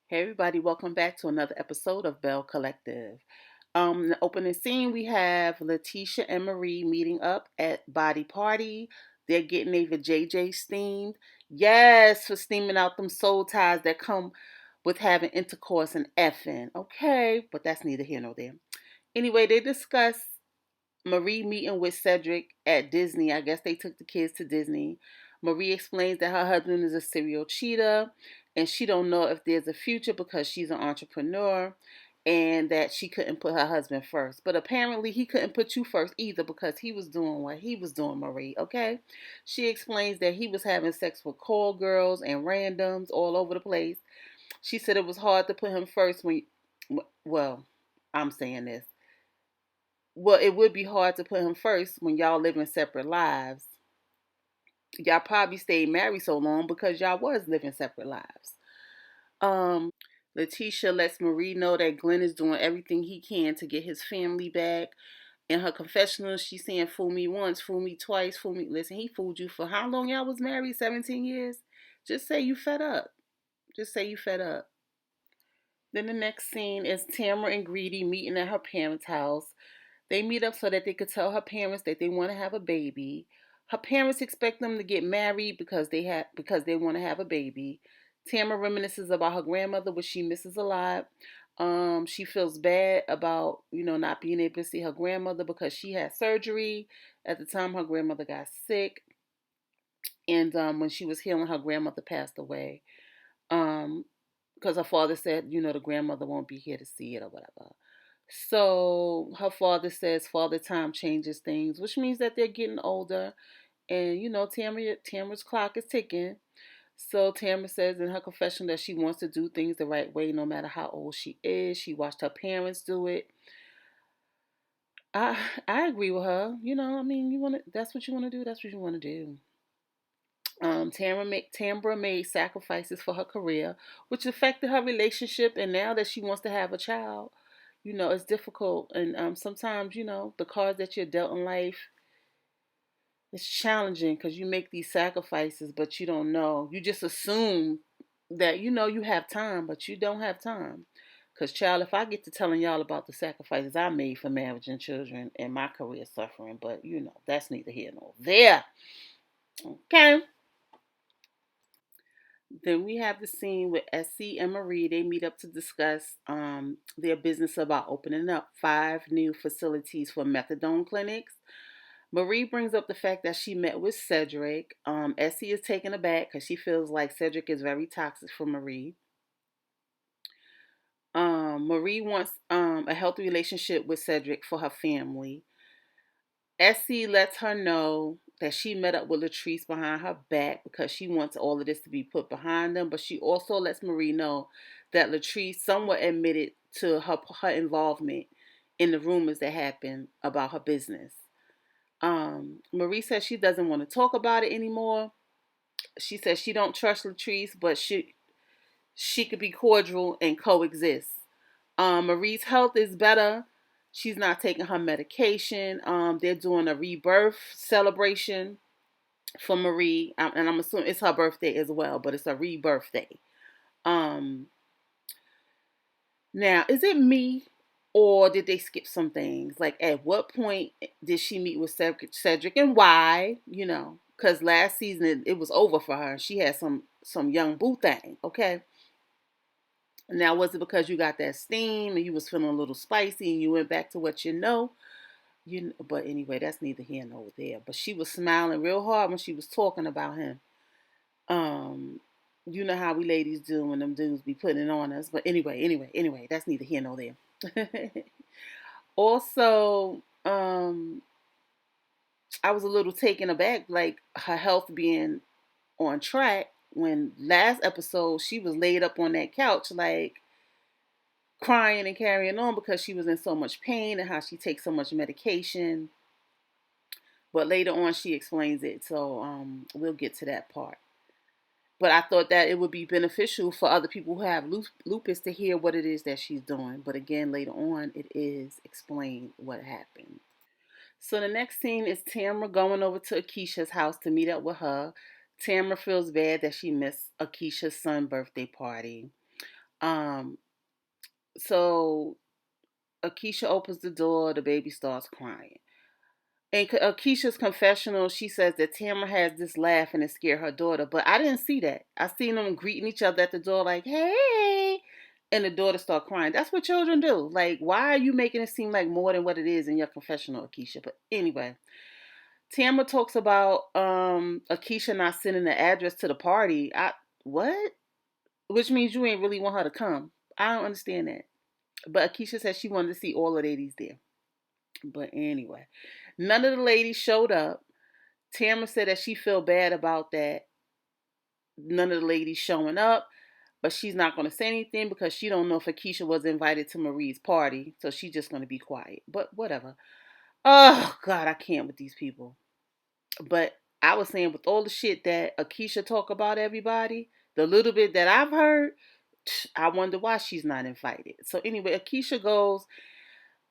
Hey everybody, welcome back to another episode of Belle Collective. In the opening scene, we have Letitia and Marie meeting up at Body Party. They're getting Ava JJ steamed. Yes, for steaming out them soul ties that come with having intercourse and effing. Okay, but that's neither here nor there. Anyway, they discuss Marie meeting with Cedric at Disney. I guess they took the kids to Disney. Marie explains that her husband is a serial cheater and she don't know if there's a future because she's an entrepreneur and that she couldn't put her husband first. But apparently he couldn't put you first either because he was doing what he was doing, Marie, okay? She explains that he was having sex with call girls and randoms all over the place. She said it was hard to put him first well, I'm saying this. Well, it would be hard to put him first when y'all living separate lives. Y'all probably stayed married so long because y'all was living separate lives. Letitia lets Marie know that Glenn is doing everything he can to get his family back. In her confessional, she's saying, fool me once, fool me twice, fool me. Listen, he fooled you for how long y'all was married? 17 years? Just say you fed up. Just say you fed up. Then the next scene is Tamara and Greedy meeting at her parents' house. They meet up so that they could tell her parents that they want to have a baby. Her parents expect them to get married because they want to have a baby. Tamara reminisces about her grandmother, which she misses a lot. She feels bad about not being able to see her grandmother because she had surgery at the time her grandmother got sick, and when she was healing, her grandmother passed away. Because her father said, the grandmother won't be here to see it or whatever. So her father says Father Time changes things, which means that they're getting older. And Tamara's clock is ticking. So Tamara says in her confession that she wants to do things the right way no matter how old she is. She watched her parents do it. I I agree with her. I mean, that's what you want to do, that's what you want to do. Tambra made sacrifices for her career, which affected her relationship. And now that she wants to have a child, it's difficult. And sometimes, the cards that you're dealt in life, it's challenging because you make these sacrifices, but you don't know. You just assume that you have time, but you don't have time. Because, child, if I get to telling y'all about the sacrifices I made for marriage and children and my career suffering, but that's neither here nor there. Okay. Then we have the scene with Essie and Marie. They meet up to discuss their business about opening up 5 new facilities for methadone clinics. Marie brings up the fact that she met with Cedric. Essie is taken aback because she feels like Cedric is very toxic for Marie. Marie wants a healthy relationship with Cedric for her family. Essie lets her know that she met up with Latrice behind her back because she wants all of this to be put behind them. But she also lets Marie know that Latrice somewhat admitted to her involvement in the rumors that happened about her business. Marie says she doesn't want to talk about it anymore. She says she don't trust Latrice, but she could be cordial and coexist. Marie's health is better. She's not taking her medication. They're doing a rebirth celebration for Marie, and I'm assuming it's her birthday as well, but it's a rebirth day. Um, Now, is it me or did they skip some things? Like, at what point did she meet with Cedric and why? Because last season it was over for her. She had some young boo thing. Okay. Now, was it because you got that steam and you was feeling a little spicy and you went back to what you know? But anyway, that's neither here nor there. But she was smiling real hard when she was talking about him. Um, you know how we ladies do when them dudes be putting it on us. But anyway, that's neither here nor there. Also, I was a little taken aback, like her health being on track when last episode she was laid up on that couch, like crying and carrying on because she was in so much pain and how she takes so much medication. But later on, she explains it, so we'll get to that part. But I thought that it would be beneficial for other people who have lupus to hear what it is that she's doing. But again, later on, it is explained what happened. So the next scene is Tamara going over to Akeisha's house to meet up with her. Tamara feels bad that she missed Akeisha's son's birthday party. Um, so Akeisha opens the door, the baby starts crying. In Akeisha's confessional, she says that Tamara has this laugh and it scared her daughter, but I didn't see that. I seen them greeting each other at the door like, hey, and the daughter start crying. That's what children do. Like, why are you making it seem like more than what it is in your confessional, Akeisha? But anyway, Tamara talks about Akeisha not sending the address to the party. What? Which means you ain't really want her to come. I don't understand that. But Akeisha said she wanted to see all the ladies there. But anyway, none of the ladies showed up. Tamara said that she feel bad about that. None of the ladies showing up, but she's not going to say anything because she don't know if Akeisha was invited to Marie's party, so she's just going to be quiet. But whatever. Oh God, I can't with these people. But I was saying with all the shit that Akeisha talk about everybody, the little bit that I've heard, I wonder why she's not invited. So anyway, Akeisha goes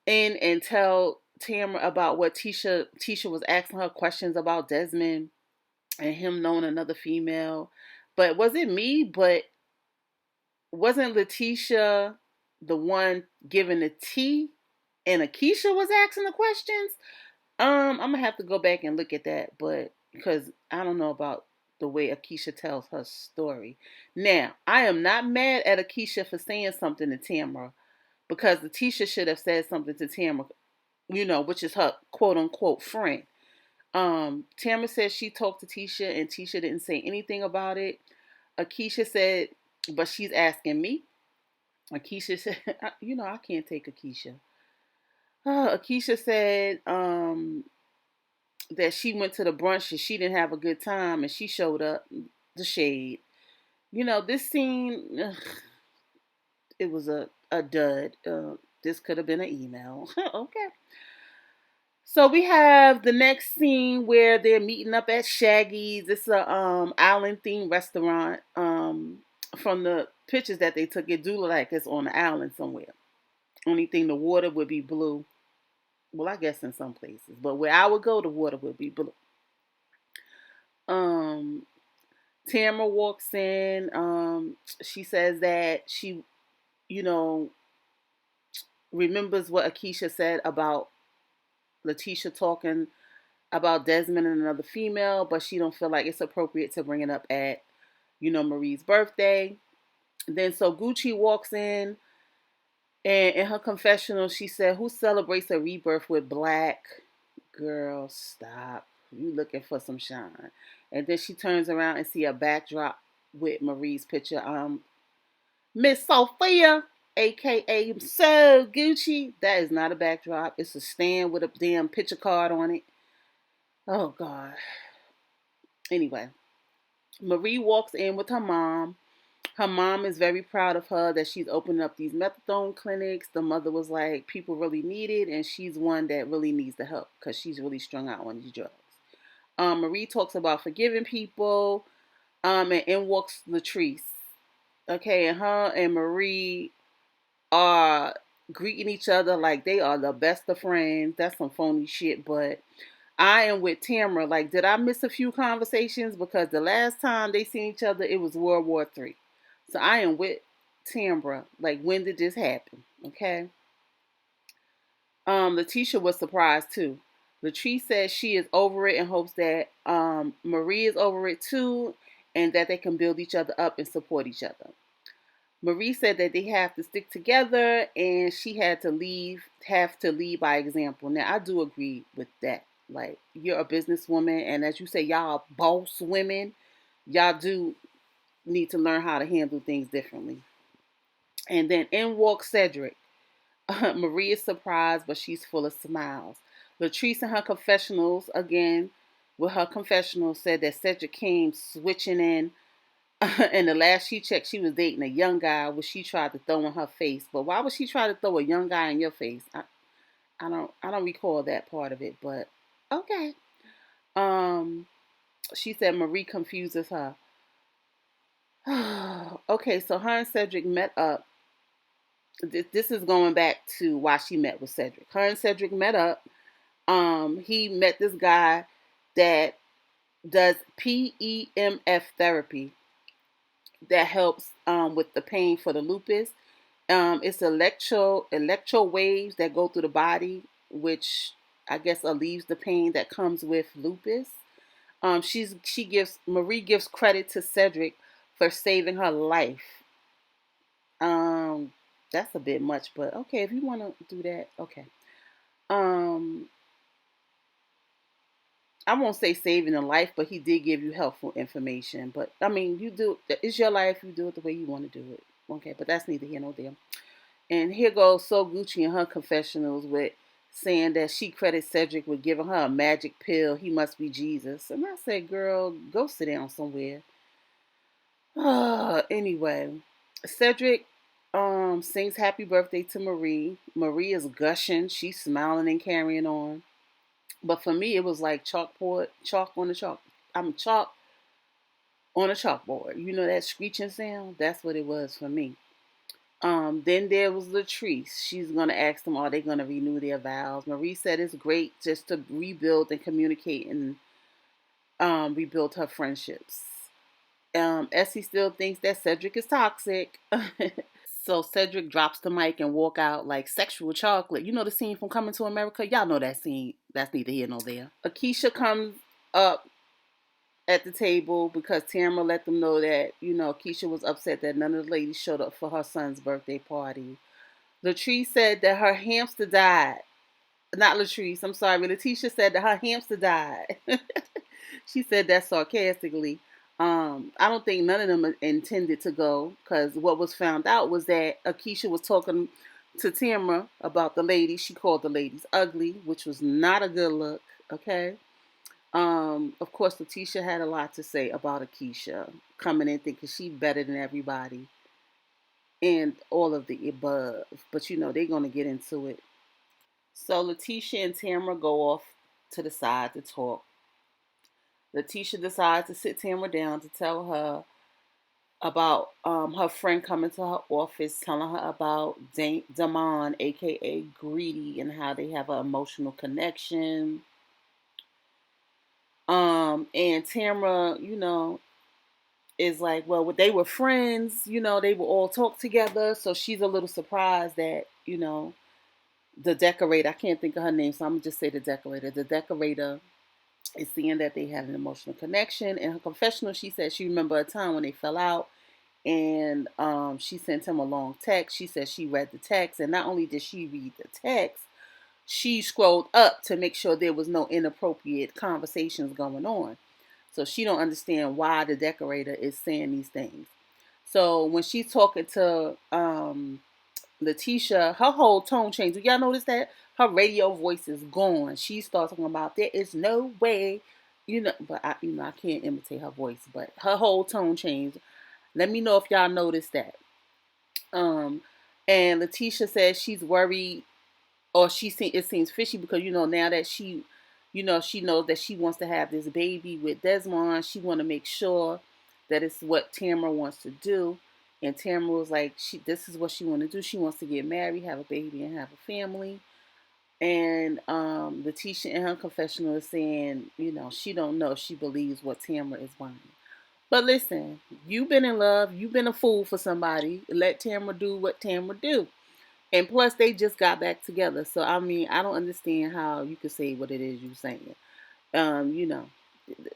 in and tell Tamara about what Tisha was asking her questions about Desmond and him knowing another female. But was it me? But wasn't Letitia the one giving the tea and Akeisha was asking the questions? I'm gonna have to go back and look at that, but because I don't know about the way Akeisha tells her story. Now, I am not mad at Akeisha for saying something to Tamara because Letitia should have said something to Tamara, which is her quote unquote friend. Tamara said she talked to Tisha and Tisha didn't say anything about it. Akeisha said, but she's asking me. Akeisha said, I can't take Akeisha. Akeisha said that she went to the brunch and she didn't have a good time and she showed up. The shade. This scene, it was a dud. This could have been an email. Okay. So we have the next scene where they're meeting up at Shaggy's. It's a island themed restaurant. From the pictures that they took, it do look like it's on the island somewhere. Only thing, the water would be blue. Well, I guess in some places, but where I would go, the water would be blue. Um, Tamara walks in. She says that she, you know, remembers what Akeisha said about Letitia talking about Desmond and another female, but she don't feel like it's appropriate to bring it up at, Marie's birthday. Then so Gucci walks in, and in her confessional, she said, "Who celebrates a rebirth with black?" Girl, stop. You looking for some shine. And then she turns around and see a backdrop with Marie's picture. Miss Sophia, aka So Gucci. That is not a backdrop. It's a stand with a damn picture card on it. Oh God. Anyway, Marie walks in with her mom. Her mom is very proud of her that she's opening up these methadone clinics. The mother was like, people really need it, and she's one that really needs the help because she's really strung out on these drugs. Marie talks about forgiving people, and in walks Latrice. Okay, and her and Marie are greeting each other like they are the best of friends. That's some phony shit, but I am with Tamara. Like, did I miss a few conversations? Because the last time they seen each other, it was World War III. So I am with Tamara. Like, when did this happen? Okay. Letitia was surprised too. Latrice says she is over it and hopes that Marie is over it too, and that they can build each other up and support each other. Marie said that they have to stick together, and she have to lead by example. Now, I do agree with that. Like, you're a businesswoman, and as you say, y'all boss women, y'all do need to learn how to handle things differently. And then in walks Cedric. Marie is surprised, but she's full of smiles. Latrice in her confessionals, again, with her confessionals, said that Cedric came switching in. And the last she checked, she was dating a young guy, which she tried to throw in her face. But why would she try to throw a young guy in your face? I don't recall that part of it, but okay. Um, she said Marie confuses her. Okay, so her and Cedric met up. This is going back to why she met with Cedric. Her and Cedric met up. He met this guy that does PEMF therapy. that helps with the pain for the lupus. It's electro waves that go through the body, which I guess alleviates the pain that comes with lupus. She gives Marie gives credit to Cedric for saving her life. Um, that's a bit much, but okay, if you want to do that, okay. Um, I won't say saving a life, but he did give you helpful information. But I mean, you do it's your life. You do it the way you want to do it. Okay, but that's neither here nor there. And here goes So Gucci in her confessionals with saying that she credits Cedric with giving her a magic pill. He must be Jesus. And I said, girl, go sit down somewhere. Anyway, Cedric sings happy birthday to Marie. Marie is gushing. She's smiling and carrying on. But for me, it was like chalk on the chalk. I'm chalk on a chalkboard. You know that screeching sound? That's what it was for me. Then there was Latrice. She's gonna ask them, are they gonna renew their vows? Marie said it's great just to rebuild and communicate and rebuild her friendships. Essie still thinks that Cedric is toxic. So Cedric drops the mic and walk out like sexual chocolate. You know the scene from Coming to America? Y'all know that scene. That's neither here nor there. Akeisha comes up at the table because Tamara let them know that, Keisha was upset that none of the ladies showed up for her son's birthday party. Latrice said that her hamster died. Not Latrice, I'm sorry. Letitia said that her hamster died. She said that sarcastically. I don't think none of them intended to go because what was found out was that Akeisha was talking to Tamara about the ladies. She called the ladies ugly, which was not a good look. Okay. Of course, Letitia had a lot to say about Akeisha coming in thinking she better than everybody and all of the above. But they're gonna get into it. So Letitia and Tamara go off to the side to talk. Letitia decides to sit Tamara down to tell her about her friend coming to her office, telling her about Damon, aka Greedy, and how they have an emotional connection. And Tamara, is like, well, they were friends, they would all talk together. So she's a little surprised that, the decorator, I can't think of her name, so I'm gonna just say the decorator. The decorator is seeing that they had an emotional connection. In her confessional, she said she remembered a time when they fell out and she sent him a long text. She said she read the text, and not only did she read the text, she scrolled up to make sure there was no inappropriate conversations going on. So she don't understand why the decorator is saying these things. So when she's talking to Letitia, her whole tone changed. Do y'all notice that? Her radio voice is gone. She starts talking about there is no way, but I can't imitate her voice, but her whole tone changed. Let me know if y'all noticed that. Um, and Letitia says she's worried, or it seems fishy because now that she knows that she wants to have this baby with Desmond. She want to make sure that it's what Tamara wants to do. And Tamara was like, this is what she want to do. She wants to get married, have a baby, and have a family. And Letitia in her confessional is saying, she don't know. She believes what Tamara is wanting. But listen, you've been in love. You've been a fool for somebody. Let Tamara do what Tamara do. And plus, they just got back together. So, I mean, I don't understand how you could say what it is you're saying. Um, you know,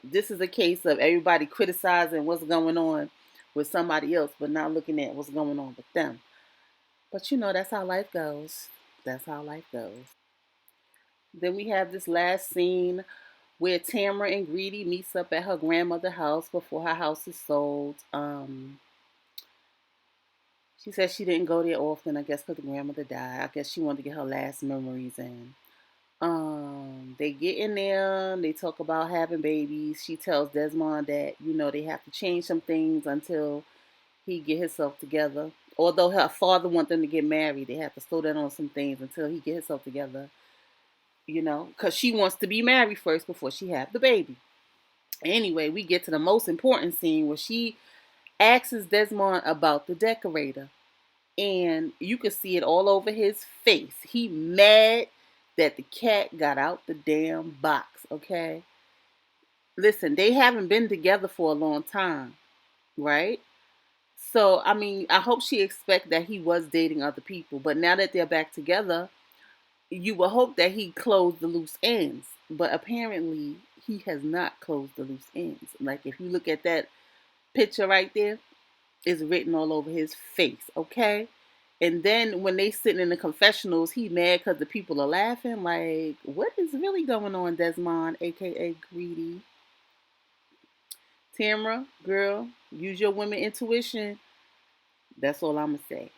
this is a case of everybody criticizing what's going on with somebody else, but not looking at what's going on with them. But, that's how life goes. That's how life goes. Then we have this last scene where Tamara and Greedy meets up at her grandmother's house before her house is sold. She said she didn't go there often, I guess, because the grandmother died. I guess she wanted to get her last memories in. They get in there, they talk about having babies. She tells Desmond that, they have to change some things until he get himself together. Although her father wants them to get married, they have to slow down on some things until he get himself together, because she wants to be married first before she have the baby. Anyway, we get to the most important scene where she asks Desmond about the decorator. And you can see it all over his face. He mad that the cat got out the damn box, okay? Listen, they haven't been together for a long time, right? So, I mean, I hope she expect that he was dating other people. But now that they're back together, you would hope that he closed the loose ends. But apparently, he has not closed the loose ends. Like, if you look at that picture right there, it's written all over his face, okay? And then when they sitting in the confessionals, he mad because the people are laughing. Like, what is really going on, Desmond, aka Greedy? Tamara, girl, use your women intuition. That's all I'm gonna say.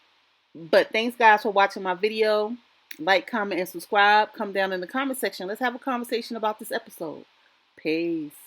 But thanks guys for watching my video. Like, comment, and subscribe. Come down in the comment section. Let's have a conversation about this episode. Peace.